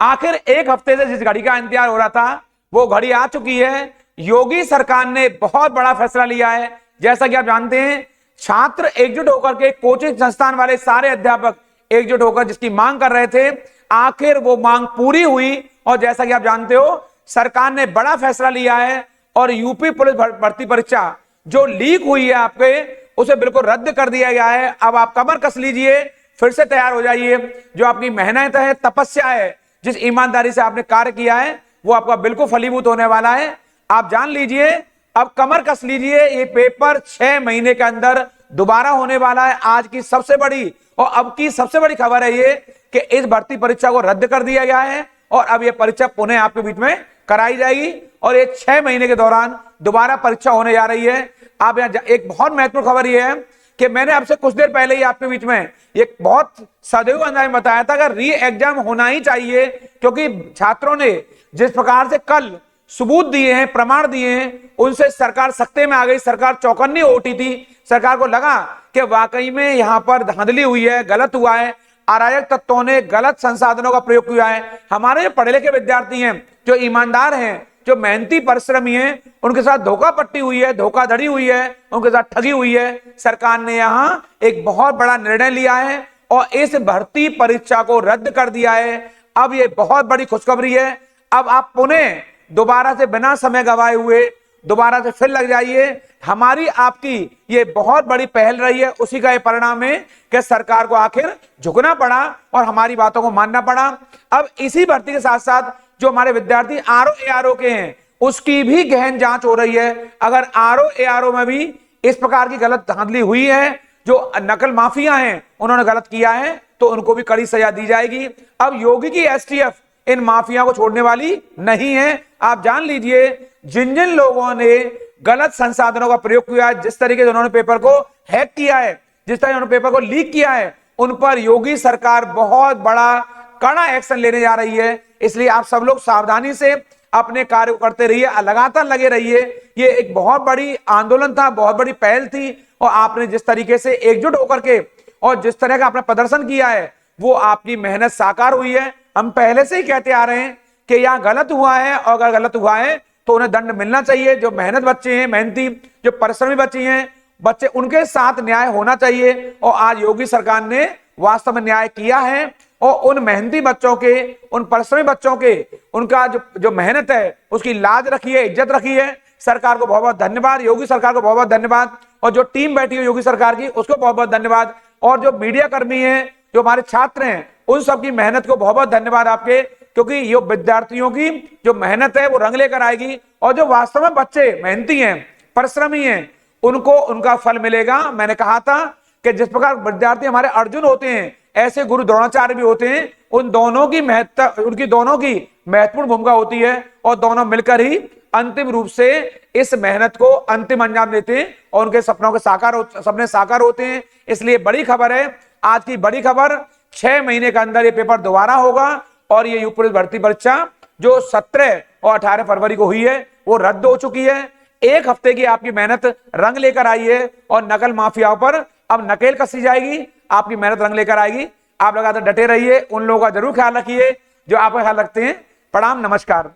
आखिर एक हफ्ते से जिस घड़ी का इंतजार हो रहा था वो घड़ी आ चुकी है। योगी सरकार ने बहुत बड़ा फैसला लिया है। जैसा कि आप जानते हैं, छात्र एकजुट होकर के, कोचिंग संस्थान वाले सारे अध्यापक एकजुट होकर जिसकी मांग कर रहे थे, आखिर वो मांग पूरी हुई। और जैसा कि आप जानते हो, सरकार ने बड़ा फैसला लिया है और यूपी पुलिस भर्ती परीक्षा जो लीक हुई है आपके, उसे बिल्कुल रद्द कर दिया गया है। अब आप कमर कस लीजिए, फिर से तैयार हो जाइए। जो आपकी मेहनत है, तपस्या है, जिस ईमानदारी से आपने कार्य किया है, वो आपका बिल्कुल फलीभूत होने वाला है। आप जान लीजिए, अब कमर कस लीजिए। ये पेपर 6 महीने के अंदर दोबारा होने वाला है। आज की सबसे बड़ी और अब की सबसे बड़ी खबर है ये कि इस भर्ती परीक्षा को रद्द कर दिया गया है और अब ये परीक्षा पुनः आपके बीच में कराई जाएगी और ये 6 महीने के दौरान दोबारा परीक्षा होने जा रही है। आप यहाँ एक बहुत महत्वपूर्ण खबर ये है कि मैंने आपसे कुछ देर पहले ही आपके बीच में एक बहुत सदैव अंदाज में बताया था कि री एग्जाम होना ही चाहिए, क्योंकि छात्रों ने जिस प्रकार से कल सबूत दिए हैं, प्रमाण दिए हैं, उनसे सरकार सख्ते में आ गई। सरकार चौकन्नी हो उठी थी। सरकार को लगा कि वाकई में यहां पर धांधली हुई है, गलत हुआ है, अराजक तत्वों ने गलत संसाधनों का प्रयोग किया है। हमारे जो पढ़े लिखे विद्यार्थी हैं, जो ईमानदार हैं, जो मेहनती परिश्रमी हैं, उनके साथ धोखा पट्टी हुई है, धोखाधड़ी हुई है, उनके साथ ठगी हुई है। सरकार ने यहां एक बहुत बड़ा निर्णय लिया है और इस भर्ती परीक्षा को रद्द कर दिया है। अब ये बहुत बड़ी खुशखबरी है। अब आप पुनः दोबारा से बिना समय गवाए हुए दोबारा से फिर लग जाइए। हमारी आपकी ये बहुत बड़ी पहल रही है, उसी का ये परिणाम है कि सरकार को आखिर झुकना पड़ा और हमारी बातों को मानना पड़ा। अब इसी भर्ती के साथ साथ जो हमारे विद्यार्थी आरओ एआरओ के हैं, उसकी भी गहन जांच हो रही है। अगर आरओ एआरओ में भी इस प्रकार की गलत धांधली हुई है, जो नकल माफिया हैं उन्होंने गलत किया है, तो उनको भी कड़ी सजा दी जाएगी। अब योगी की एसटीएफ इन माफिया को छोड़ने वाली नहीं है। आप जान लीजिए, जिन जिन लोगों ने गलत संसाधनों का प्रयोग किया है, जिस तरीके से उन्होंने पेपर को हैक किया है, जिस तरह उन्होंने पेपर को लीक किया है, उन पर योगी सरकार बहुत बड़ा कड़ा एक्शन लेने जा रही है। इसलिए आप सब लोग सावधानी से अपने कार्य को करते रहिए, लगातार लगे रहिए। ये एक बहुत बड़ी आंदोलन था, बहुत बड़ी पहल थी और आपने जिस तरीके से एकजुट होकर के और जिस तरह का आपने प्रदर्शन किया है, वो आपकी मेहनत साकार हुई है। हम पहले से ही कहते आ रहे हैं कि यहाँ गलत हुआ है और अगर गलत हुआ है तो उन्हें दंड मिलना चाहिए। जो मेहनत बच्चे हैं, मेहनती जो परिश्रमी बच्चे हैं, बच्चे, उनके साथ न्याय होना चाहिए और आज योगी सरकार ने वास्तव में न्याय किया है और उन मेहनती बच्चों के, उन परिश्रमी बच्चों के, उनका जो मेहनत है उसकी लाज रखी है, इज्जत रखी है। सरकार को बहुत बहुत धन्यवाद, योगी सरकार को बहुत बहुत धन्यवाद और जो टीम बैठी है योगी सरकार की उसको बहुत बहुत धन्यवाद और जो मीडिया कर्मी हैं, जो हमारे छात्र हैं, उन सबकी मेहनत को बहुत बहुत धन्यवाद आपके, क्योंकि ये विद्यार्थियों की जो मेहनत है वो रंग लेकर आएगी और जो वास्तव में बच्चे मेहनती हैं, परिश्रमी हैं, उनको उनका फल मिलेगा। मैंने कहा था कि जिस प्रकार विद्यार्थी हमारे अर्जुन होते हैं, ऐसे गुरु द्रोणाचार्य भी होते हैं। उन दोनों की महत्वपूर्ण भूमिका होती है और दोनों मिलकर ही अंतिम रूप से इस मेहनत को अंतिम अंजाम देते हैं और उनके सपने साकार होते हैं। इसलिए बड़ी खबर है, आज की बड़ी खबर, 6 महीने के अंदर ये पेपर दोबारा होगा और ये यूपी पुलिस भर्ती परीक्षा जो 17 और 18 फरवरी को हुई है वो रद्द हो चुकी है। एक हफ्ते की आपकी मेहनत रंग लेकर आई है और नकल माफियाओं पर अब नकेल कसी जाएगी। आपकी मेहनत रंग लेकर आएगी। आप लगातार डटे रहिए, उन लोगों का जरूर ख्याल रखिए जो आपका ख्याल रखते हैं। प्रणाम, नमस्कार।